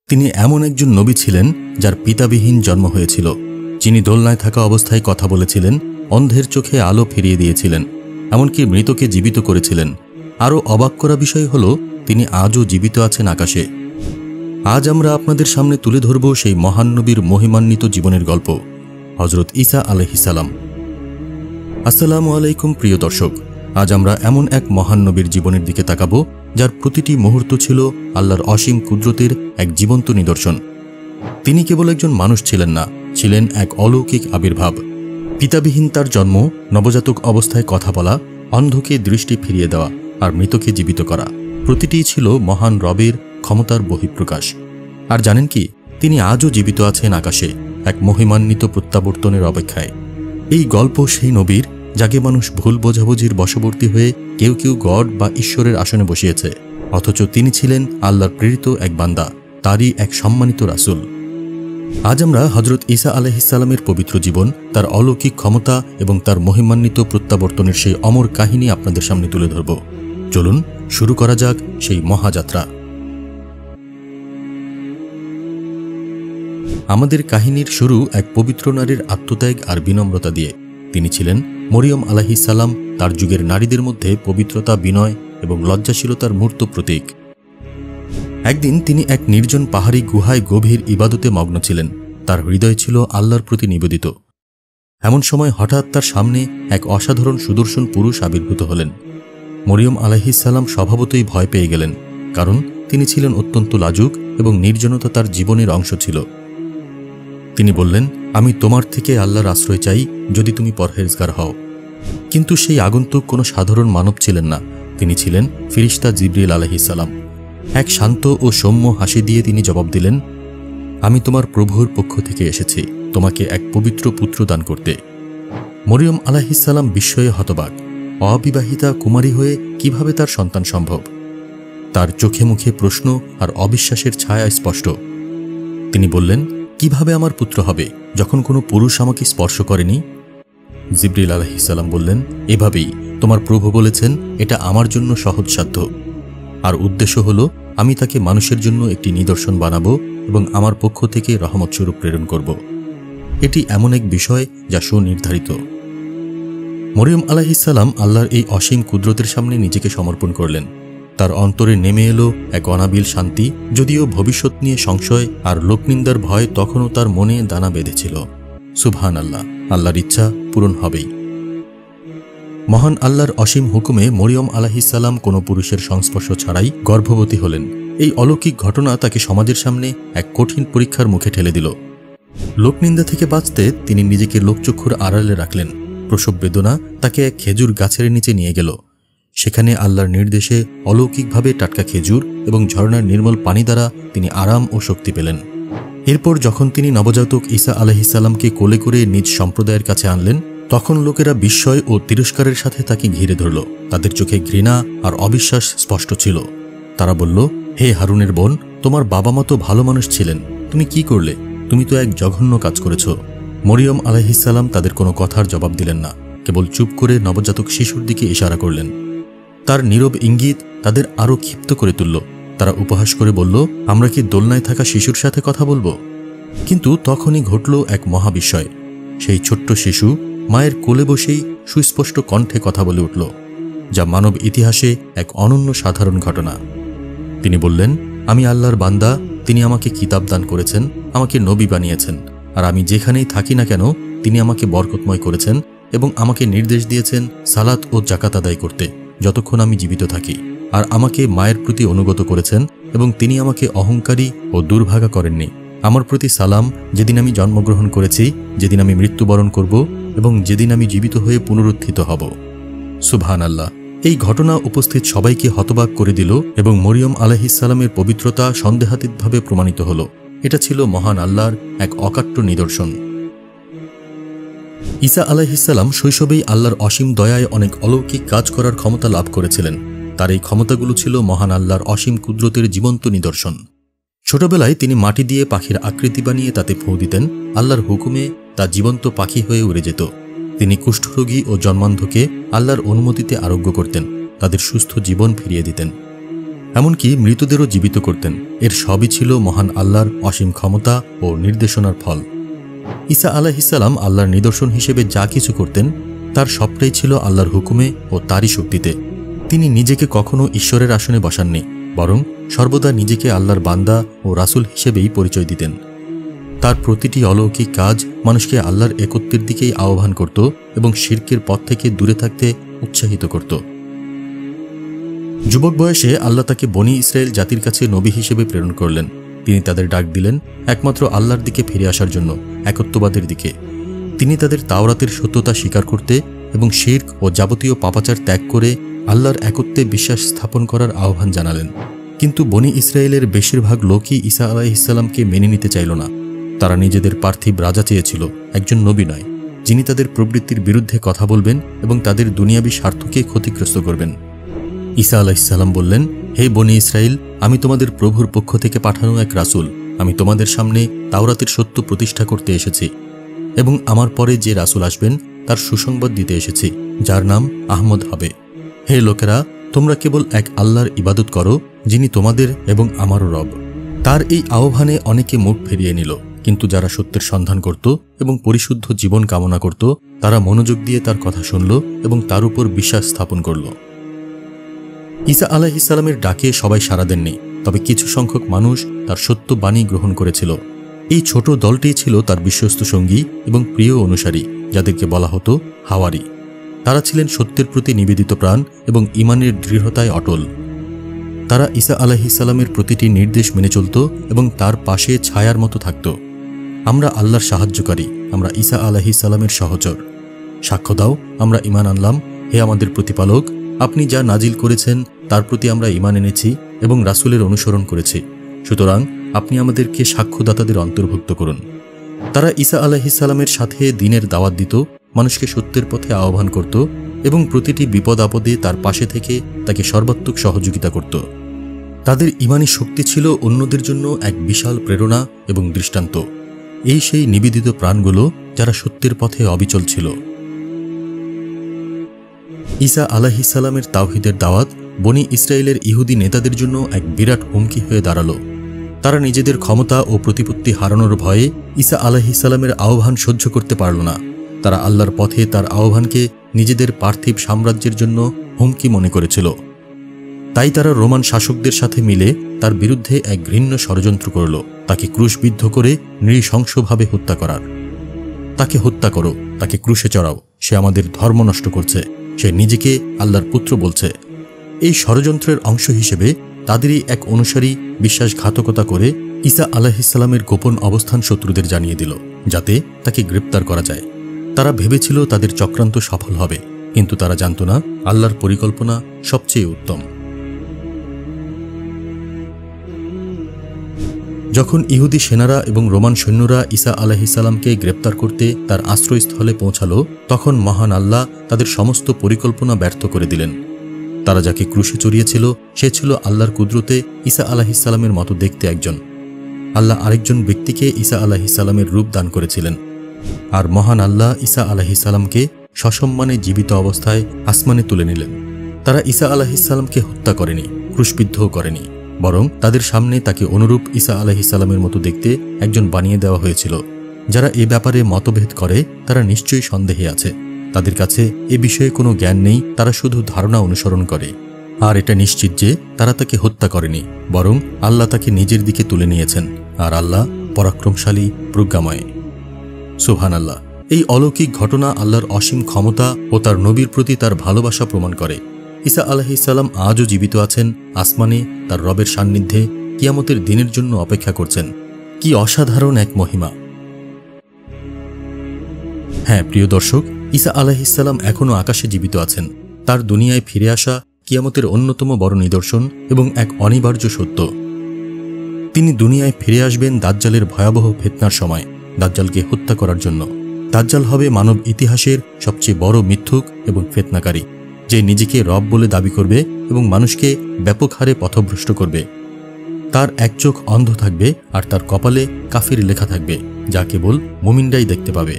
তিনি এমন একজন নবী ছিলেন যার পিতাবিহীন জন্ম হয়েছিল, যিনি দোলনায় থাকা অবস্থায় কথা বলেছিলেন, অন্ধের চোখে আলো ফিরিয়ে দিয়েছিলেন, এমনকি মৃতকে জীবিত করেছিলেন। আরও অবাক করা বিষয় হল তিনি আজও জীবিত আছেন আকাশে। আজ আমরা আপনাদের সামনে তুলে ধরব সেই মহান নবীর মহিমান্বিত জীবনের গল্প, হযরত ঈসা আলাইহিস সালাম। আসসালামু আলাইকুম প্রিয় দর্শক, আজ আমরা এমন এক মহান নবীর জীবনের দিকে তাকাব যার প্রতিটি মুহূর্ত ছিল আল্লাহর অসীম কুদরতের এক জীবন্ত নিদর্শন। তিনি কেবল একজন মানুষ ছিলেন না, ছিলেন এক অলৌকিক আবির্ভাব। পিতাবিহীন তার জন্ম, নবজাতক অবস্থায় কথা বলা, অন্ধকে দৃষ্টি ফিরিয়ে দেওয়া আর মৃতকে জীবিত করা, প্রতিটিই ছিল মহান রবের ক্ষমতার বহিঃপ্রকাশ। আর জানেন কি, তিনি আজও জীবিত আছেন আকাশে, এক মহিমান্বিত প্রত্যাবর্তনের অপেক্ষায়। এই গল্প সেই নবীর যাকে মানুষ ভুল বোঝাবুঝির বশবর্তী হয়ে কেউ কেউ গড বা ঈশ্বরের আসনে বসিয়েছে, অথচ তিনি ছিলেন আল্লাহর প্রেরিত এক বান্দা, তারই এক সম্মানিত রাসূল। আজ আমরা হযরত ঈসা আলাইহিস সালামের পবিত্র জীবন, তার অলৌকিক ক্ষমতা এবং তার মহিমান্বিত প্রত্যাবর্তনের সেই অমর কাহিনী আপনাদের সামনে তুলে ধরব। চলুন শুরু করা যাক সেই মহাযাত্রা। আমাদের কাহিনীর শুরু এক পবিত্র নারীর আত্মত্যাগ আর বিনম্রতা দিয়ে। তিনি ছিলেন মরিয়ম আলাইহিস সালাম, তার যুগের নারীদের মধ্যে পবিত্রতা, বিনয় এবং লজ্জাশীলতার মূর্ত প্রতীক। একদিন তিনি এক নির্জন পাহাড়ি গুহায় গভীর ইবাদতে মগ্ন ছিলেন। তার হৃদয় ছিল আল্লাহর প্রতি নিবেদিত। এমন সময় হঠাৎ তার সামনে এক অসাধারণ সুদর্শন পুরুষ আবির্ভূত হলেন। মরিয়ম আলাইহিস সালাম স্বভাবতই ভয় পেয়ে গেলেন, কারণ তিনি ছিলেন অত্যন্ত লাজুক এবং নির্জনতা তার জীবনের অংশ ছিল। তিনি বললেন, আমি তোমার থেকে আল্লাহর আশ্রয় চাই, যদি তুমি পরহেজগার হও। কিন্তু সেই আগন্তুক কোনো সাধারণ মানব ছিলেন না, তিনি ছিলেন ফিরিশতা জিবরিল আলাইহিস সালাম। এক শান্ত ও সৌম্য হাসি দিয়ে তিনি জবাব দিলেন, আমি তোমার প্রভুর পক্ষ থেকে এসেছি তোমাকে এক পবিত্র পুত্র দান করতে। মরিয়ম আলাইহিস সালাম বিস্ময়ে হতবাক। অবিবাহিতা কুমারী হয়ে কিভাবে তার সন্তান সম্ভব? তার চোখে মুখে প্রশ্ন আর অবিশ্বাসের ছায়া স্পষ্ট। তিনি বললেন, কিভাবে আমার পুত্র হবে যখন কোনো পুরুষ আমাকে স্পর্শ করেনি? জিবরিল আলাইহিস সালাম বললেন, এভাবেই তোমার প্রভু বলেছেন, এটা আমার জন্য সহজসাধ্য। আর উদ্দেশ্য হলো, আমি তাকে মানুষের জন্য একটি নিদর্শন বানাবো এবং আমার পক্ষ থেকে রহমত স্বরূপ প্রেরণ করব। এটি এমন এক বিষয় যা সুনির্ধারিত। মরিয়ম আলাইহিস সালাম আল্লাহর এই অসীম কুদরতের সামনে নিজেকে সমর্পণ করলেন। তার অন্তরে নেমে এলো এক অনাবিল শান্তি, যদিও ভবিষ্যৎ নিয়ে সংশয় আর লোকনিন্দার ভয় তখনও তার মনে দানা বেঁধেছিল। সুবহানাল্লাহ, আল্লাহর ইচ্ছা পূরণ হবেই। মহান আল্লাহর অসীম হুকুমে মরিয়ম আলাইহিস সালাম কোনো পুরুষের সংস্পর্শ ছাড়াই গর্ভবতী হলেন। এই অলৌকিক ঘটনা তাকে সমাজের সামনে এক কঠিন পরীক্ষার মুখে ঠেলে দিল। লোকনিন্দা থেকে বাঁচতে তিনি নিজেকে লোকচক্ষুর আড়ালে রাখলেন। প্রসব বেদনা তাকে এক খেজুর গাছের নিচে নিয়ে গেল। সেখানে আল্লাহর নির্দেশে অলৌকিকভাবে টাটকা খেজুর এবং ঝর্ণার নির্মল পানি দ্বারা তিনি আরাম ও শক্তি পেলেন। এরপর যখন তিনি নবজাতক ঈসা আলাইহিস সালামকে কোলে করে নিজ সম্প্রদায়ের কাছে আনলেন, তখন লোকেরা বিস্ময় ও তিরস্কারের সাথে তাকে ঘিরে ধরল। তাদের চোখে ঘৃণা আর অবিশ্বাস স্পষ্ট ছিল। তারা বলল, হে হারুনের বোন, তোমার বাবা মা তো ভালো মানুষ ছিলেন, তুমি কি করলে? তুমি তো এক জঘন্য কাজ করেছ। মরিয়ম আলাইহিস সালাম তাদের কোনো কথার জবাব দিলেন না, কেবল চুপ করে নবজাতক শিশুর দিকে ইশারা করলেন। তার নীরব ইঙ্গিত তাদের আরও ক্ষিপ্ত করে তুলল। তারা উপহাস করে বলল, আমরা কি দোলনায় থাকা শিশুর সাথে কথা বলবো? কিন্তু তখনই ঘটল এক মহাবিস্ময়। সেই ছোট্ট শিশু মায়ের কোলে বসেই সুস্পষ্ট কণ্ঠে কথা বলে উঠল, যা মানব ইতিহাসে এক অনন্য সাধারণ ঘটনা। তিনি বললেন, আমি আল্লাহর বান্দা, তিনি আমাকে কিতাব দান করেছেন, আমাকে নবী বানিয়েছেন, আর আমি যেখানেই থাকি না কেন তিনি আমাকে বরকতময় করেছেন এবং আমাকে নির্দেশ দিয়েছেন সালাত ও জাকাত আদায় করতে যতক্ষণ আমি জীবিত থাকি, আর আমাকে মায়ের প্রতি অনুগত করেছেন এবং তিনি আমাকে অহংকারী ও দুর্ভাগা করেননি। আমার প্রতি সালাম যেদিন আমি জন্মগ্রহণ করেছি, যেদিন আমি মৃত্যুবরণ করব এবং যেদিন আমি জীবিত হয়ে পুনরুত্থিত হব। সুবহানাল্লাহ। এই ঘটনা উপস্থিত সবাইকে হতবাক করে দিল এবং মরিয়ম আলাইহিস সালামের পবিত্রতা সন্দেহাতীতভাবে প্রমাণিত হল। এটা ছিল মহান আল্লাহর এক অকাট্য নিদর্শন। ঈসা আলাইহিস সালাম শৈশবেই আল্লাহর অসীম দয়ায় অনেক অলৌকিক কাজ করার ক্ষমতা লাভ করেছিলেন। তার এই ক্ষমতাগুলো ছিল মহান আল্লাহর অসীম কুদরতের জীবন্ত নিদর্শন। ছোটবেলায় তিনি মাটি দিয়ে পাখির আকৃতি বানিয়ে তাতে ফু দিতেন। আল্লাহর হুকুমে তা জীবন্ত পাখি হয়ে উড়ে যেত। তিনি কুষ্ঠরোগী ও জন্মান্ধকে আল্লাহর অনুমতিতে আরোগ্য করতেন, তাদের সুস্থ জীবন ফিরিয়ে দিতেন। এমনকি মৃতদেরও জীবিত করতেন। এর সবই ছিল মহান আল্লাহর অসীম ক্ষমতা ও নির্দেশনার ফল। ঈসা আলাইহিসসালাম আল্লাহর নিদর্শন হিসেবে যা কিছু করতেন তার সবটাই ছিল আল্লাহর হুকুমে ও তারই শক্তিতে। তিনি নিজেকে কখনো ঈশ্বরের আসনে বসাননি, বরং সর্বদা নিজেকে আল্লাহর বান্দা ও রাসূল হিসেবেই পরিচয় দিতেন। তার প্রতিটি অলৌকিক কাজ মানুষকে আল্লাহর একত্বের দিকেই আহ্বান করত এবং শিরকের পথ থেকে দূরে থাকতে উৎসাহিত করত। যুবক বয়সে আল্লাহ তাকে বনী ইসরায়েল জাতির কাছে নবী হিসেবে প্রেরণ করলেন। তিনি তাদের ডাক দিলেন একমাত্র আল্লাহর দিকে ফিরে আসার জন্য, একত্ববাদের দিকে। তিনি তাদের তাওরাতের সত্যতা স্বীকার করতে এবং শিরক ও যাবতীয় পাপাচার ত্যাগ করে আল্লাহর একত্বে বিশ্বাস স্থাপন করার আহ্বান জানালেন। কিন্তু বনী ইসরায়েলের বেশিরভাগ লোকই ঈসা আলাইহিসসালামকে মেনে নিতে চাইল না। তারা নিজেদের পার্থিব রাজা চেয়েছিল, একজন নবী নয়, যিনি তাদের প্রবৃত্তির বিরুদ্ধে কথা বলবেন এবং তাদের দুনিয়াবী স্বার্থকে ক্ষতিগ্রস্ত করবেন। ঈসা আলাইহিসসালাম বললেন, হে বনী ইসরায়েল, আমি তোমাদের প্রভুর পক্ষ থেকে পাঠানো এক রাসূল। আমি তোমাদের সামনে তাওরাতের সত্য প্রতিষ্ঠা করতে এসেছি এবং আমার পরে যে রাসূল আসবেন তার সুসংবাদ দিতে এসেছি, যার নাম আহমদ হবে। হে লোকেরা, তোমরা কেবল এক আল্লাহর ইবাদত করো, যিনি তোমাদের এবং আমারও রব। তার এই আহ্বানে অনেকে মুখ ফিরিয়ে নিল, কিন্তু যারা সত্যের সন্ধান করত এবং পরিশুদ্ধ জীবন কামনা করত তারা মনোযোগ দিয়ে তার কথা শুনল এবং তার উপর বিশ্বাস স্থাপন করল। ঈসা আলাইহিসসালামের ডাকে সবাই সাড়া দেননি, তবে কিছু সংখ্যক মানুষ তার সত্য বাণী গ্রহণ করেছিল। এই ছোট দলটি ছিল তার বিশ্বস্ত সঙ্গী এবং প্রিয় অনুসারী, যাদেরকে বলা হতো হাওয়ারি। তারা ছিলেন সত্যের প্রতি নিবেদিত প্রাণ এবং ঈমানের দৃঢ়তায় অটল। তারা ঈসা আলাইহিসসালামের প্রতিটি নির্দেশ মেনে চলত এবং তার পাশে ছায়ার মতো থাকত। আমরা আল্লাহর সাহায্যকারী, আমরা ঈসা আলাইহিসসালামের সহচর। সাক্ষ্য দাও, আমরা ঈমান আনলাম। হে আমাদের প্রতিপালক, আপনি যা নাজিল করেছেন তার প্রতি আমরা ঈমান এনেছি এবং রাসূলের অনুসরণ করেছি, সুতরাং আপনি আমাদেরকে সাক্ষ্যদাতাদের অন্তর্ভুক্ত করুন। তারা ঈসা আলাইহিসসালামের সাথে দ্বীনের দাওয়াত দিত, মানুষকে সত্যের পথে আহ্বান করত এবং প্রতিটি বিপদ আপদে তার পাশে থেকে তাকে সর্বাত্মক সহযোগিতা করত। তাদের ঈমানী শক্তি ছিল অন্যদের জন্য এক বিশাল প্রেরণা এবং দৃষ্টান্ত। এই সেই নিবেদিত প্রাণগুলো যারা সত্যের পথে অবিচল ছিল। ঈসা আলাইহিসসালামের তাওহীদের দাওয়াত বনী ইসরায়েলের ইহুদি নেতাদের জন্য এক বিরাট হুমকি হয়ে দাঁড়ালো। তারা নিজেদের ক্ষমতা ও প্রতিপত্তি হারানোর ভয়ে ঈসা আলাইহিসসালামের আহ্বান সহ্য করতে পারল না। তারা আল্লাহর পথে তার আহ্বানকে নিজেদের পার্থিব সাম্রাজ্যের জন্য হুমকি মনে করেছিল। তাই তারা রোমান শাসকদের সাথে মিলে তার বিরুদ্ধে এক ঘৃণ্য ষড়যন্ত্র করল, তাকে ক্রুশবিদ্ধ করে নৃশংসভাবে হত্যা করার। তাকে হত্যা করো, তাকে ক্রুশে চড়াও, সে আমাদের ধর্ম নষ্ট করছে, সে নিজেকে আল্লাহর পুত্র বলছে। এই ষড়যন্ত্রের অংশ হিসেবে তাদেরই এক অনুসারী বিশ্বাসঘাতকতা করে ঈসা আলাইহিসসালামের গোপন অবস্থান শত্রুদের জানিয়ে দিল, যাতে তাকে গ্রেপ্তার করা যায়। তারা ভেবেছিল তাদের চক্রান্ত সফল হবে, কিন্তু তারা জানত না আল্লাহর পরিকল্পনা সবচেয়ে উত্তম। যখন ইহুদি সেনারা এবং রোমান সৈন্যরা ঈসা আলাইহিসসালামকে গ্রেপ্তার করতে তার আশ্রয়স্থলে পৌঁছালো, তখন মহান আল্লাহ তাদের সমস্ত পরিকল্পনা ব্যর্থ করে দিলেন। তারা যাকে ক্রুশে চড়িয়েছিল সে ছিল আল্লাহর কুদরতে ঈসা আলাইহিসসালামের মতো দেখতে একজন। আল্লাহ আরেকজন ব্যক্তিকে ঈসা আলাইহিসসালামের রূপ দান করেছিলেন, আর মহান আল্লাহ ঈসা আলাইহিসসালামকে সসম্মানে জীবিত অবস্থায় আসমানে তুলে নিলেন। তারা ঈসা আলাইহিসসালামকে হত্যা করেনি, ক্রুশবিদ্ধও করেনি, বরং তাদের সামনে তাকে অনুরূপ ঈসা আলাইহিসসালামের মতো দেখতে একজন বানিয়ে দেওয়া হয়েছিল। যারা এ ব্যাপারে মতভেদ করে তারা নিশ্চয়ই সন্দেহে আছে। তাদের কাছে এ বিষয়ে কোনো জ্ঞান নেই, তারা শুধু ধারণা অনুসরণ করে। আর এটা নিশ্চিত যে তারা তাকে হত্যা করেনি, বরং আল্লাহ তাকে নিজের দিকে তুলে নিয়েছেন, আর আল্লাহ পরাক্রমশালী, প্রজ্ঞাময়। সুবহানাল্লাহ। এই অলৌকিক ঘটনা আল্লাহর অসীম ক্ষমতা ও তার নবীর প্রতি তার ভালোবাসা প্রমাণ করে। ঈসা আলাইহিসসালাম আজও জীবিত আছেন, আসমানে তার রবের সান্নিধ্যে কিয়ামতের দিনের জন্য অপেক্ষা করছেন। কি অসাধারণ এক মহিমা! হ্যাঁ প্রিয় দর্শক, ঈসা আলাইহিসসালাম এখনও আকাশে জীবিত আছেন। তার দুনিয়ায় ফিরে আসা কিয়ামতের অন্যতম বড় নিদর্শন এবং এক অনিবার্য সত্য। তিনি দুনিয়ায় ফিরে আসবেন দাজ্জালের ভয়াবহ ফিতনার সময়, দাজ্জালকে হত্যা করার জন্য। দাজ্জাল হবে মানব ইতিহাসের সবচেয়ে বড় মিথ্যুক এবং ফিতনাকারী, যে নিজেকে রব বলে দাবি করবে এবং মানুষকে ব্যাপক হারে পথভ্রষ্ট করবে। তার এক চোখ অন্ধ থাকবে আর তার কপালে কাফির লেখা থাকবে, যা কেবল মুমিনরাই দেখতে পাবে।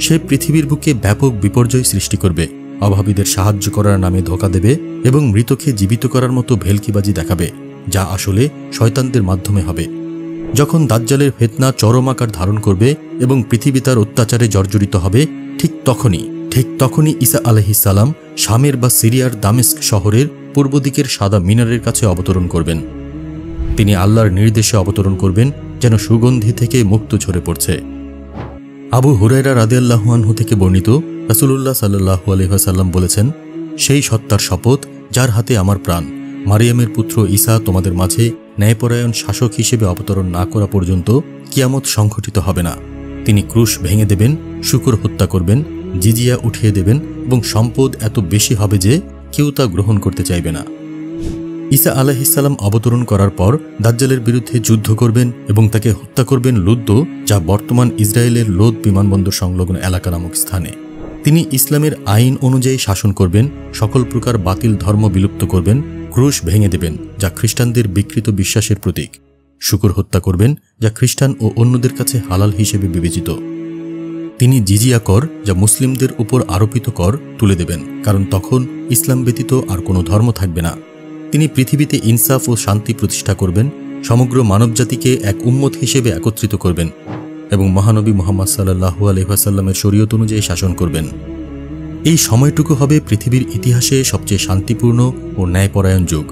সে পৃথিবীর বুকে ব্যাপক বিপর্যয় সৃষ্টি করবে, অভাবীদের সাহায্য করার নামে ধোঁকা দেবে এবং মৃতকে জীবিত করার মতো ভেলকিবাজি দেখাবে, যা আসলে শয়তানদের মাধ্যমে হবে। যখন দাজ্জালের ফিতনা চরম আকার ধারণ করবে এবং পৃথিবী তার অত্যাচারে জর্জরিত হবে, ঠিক তখনই ঈসা আলাইহিস সালাম শামের বা সিরিয়ার দামেস্ক শহরের পূর্ব দিকের সাদা মিনারের কাছে অবতরণ করবেন। তিনি আল্লাহর নির্দেশে অবতরণ করবেন, যেন সুগন্ধি থেকে মুক্ত ঝরে পড়ছে। আবু হুরায়রা রাদিয়াল্লাহু আনহু থেকে বর্ণিত, রাসূলুল্লাহ সাল্লাল্লাহু আলাইহি ওয়াসাল্লাম বলেছেন, সেই সত্তার শপথ যার হাতে আমার প্রাণ, মারিয়ামের পুত্র ঈসা তোমাদের মাঝে ন্যায়পরায়ণ শাসক হিসেবে অবতরণ না করা পর্যন্ত কিয়ামত সংঘটিত হবে না। তিনি ক্রুশ ভেঙে দেবেন, শূকর হত্যা করবেন, জিজিয়া উঠিয়ে দেবেন এবং সম্পদ এত বেশি হবে যে কেউ তা গ্রহণ করতে চাইবে না। ঈসা আলাইহিস সালাম অবতরণ করার পর দাজ্জালের বিরুদ্ধে যুদ্ধ করবেন এবং তাকে হত্যা করবেন লুদ্দ, যা বর্তমান ইসরায়েলের লোদ বিমানবন্দর সংলগ্ন এলাকা নামক স্থানে। তিনি ইসলামের আইন অনুযায়ী শাসন করবেন, সকল প্রকার বাতিল ধর্ম বিলুপ্ত করবেন, ক্রুশ ভেঙে দেবেন যা খ্রিস্টানদের বিকৃত বিশ্বাসের প্রতীক, শূকর হত্যা করবেন যা খ্রিস্টান ও অন্যদের কাছে হালাল হিসেবে বিবেচিত। তিনি জিজিয়া কর, যা মুসলিমদের উপর আরোপিত কর, তুলে দেবেন, কারণ তখন ইসলাম ব্যতীত আর কোনো ধর্ম থাকবে না। তিনি পৃথিবীতে ইনসাফ ও শান্তি প্রতিষ্ঠা করবেন, সমগ্র মানবজাতিকে এক উম্মত হিসেবে একত্রিত করবেন এবং মহানবী মুহাম্মদ সাল্লাল্লাহু আলাইহি ওয়াসাল্লামের শরীয়ত অনুযায়ী শাসন করবেন। এই সময়টুকু হবে পৃথিবীর ইতিহাসে সবচেয়ে শান্তিপূর্ণ ও ন্যায়পরায়ণ যুগ,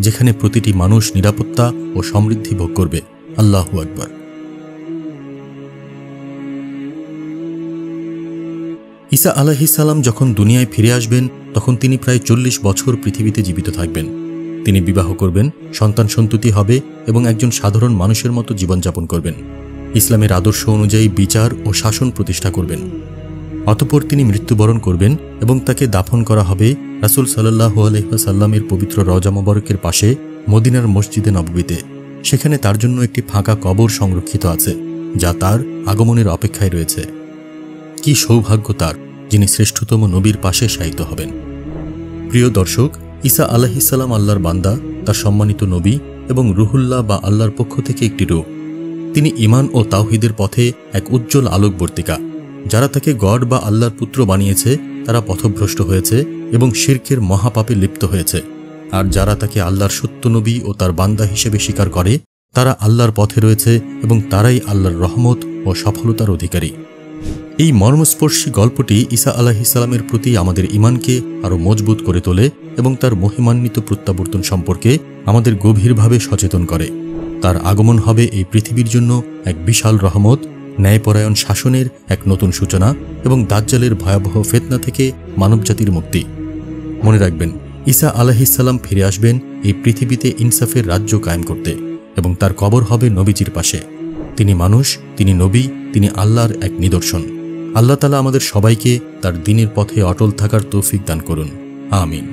যেখানে প্রতিটি মানুষ নিরাপত্তা ও সমৃদ্ধি ভোগ করবে। আল্লাহু আকবার। ঈসা আলাইহিস সালাম যখন দুনিয়ায় ফিরে আসবেন, তখন তিনি প্রায় 40 বছর পৃথিবীতে জীবিত থাকবেন। তিনি বিবাহ করবেন, সন্তান সন্ততি হবে এবং একজন সাধারণ মানুষের মতো জীবনযাপন করবেন। ইসলামের আদর্শ অনুযায়ী বিচার ও শাসন প্রতিষ্ঠা করবেন। অতঃপর তিনি মৃত্যুবরণ করবেন এবং তাকে দাফন করা হবে রাসূল সাল্লাল্লাহু আলাইহি ওয়াসাল্লামের পবিত্র রওজা মোবারকের পাশে মদিনার মসজিদে নববীতে। সেখানে তার জন্য একটি ফাঁকা কবর সংরক্ষিত আছে, যা তার আগমনের অপেক্ষায় রয়েছে। কি সৌভাগ্য তার, যিনি শ্রেষ্ঠতম নবীর পাশে শায়িত হবেন। প্রিয় দর্শক, ঈসা আলাইহিস সালাম আল্লাহর বান্দা, তার সম্মানিত নবী এবং রুহুল্লাহ বা আল্লাহর পক্ষ থেকে একটি রূহ। তিনি ঈমান ও তাওহীদের পথে এক উজ্জ্বল আলোকবর্তিকা। যারা তাকে গড বা আল্লাহর পুত্র বানিয়েছে তারা পথভ্রষ্ট হয়েছে এবং শিরকের মহাপাপে লিপ্ত হয়েছে, আর যারা তাকে আল্লাহর সত্য নবী ও তার বান্দা হিসেবে স্বীকার করে তারা আল্লাহর পথে রয়েছে এবং তারাই আল্লাহর রহমত ও সফলতার অধিকারী। এই মর্মস্পর্শী গল্পটি ঈসা আলাইহিস সালামের প্রতি আমাদের ঈমানকে আরও মজবুত করে তোলে এবং তার মহিমান্বিত প্রত্যাবর্তন সম্পর্কে আমাদের গভীরভাবে সচেতন করে। তার আগমন হবে এই পৃথিবীর জন্য এক বিশাল রহমত, ন্যায়পরায়ণ শাসনের এক নতুন সূচনা এবং দাজ্জালের ভয়াবহ ফিতনা থেকে মানবজাতির মুক্তি। মনে রাখবেন, ঈসা আলাইহিস সালাম ফিরে আসবেন এই পৃথিবীতে ইনসাফের রাজ্য কায়েম করতে এবং তার কবর হবে নবীজির পাশে। তিনি মানুষ, তিনি নবী, তিনি আল্লাহর এক নিদর্শন। আল্লাহ তাআলা আমাদের সবাইকে তার দ্বীনের পথে অটল থাকার তৌফিক দান করুন। আমিন।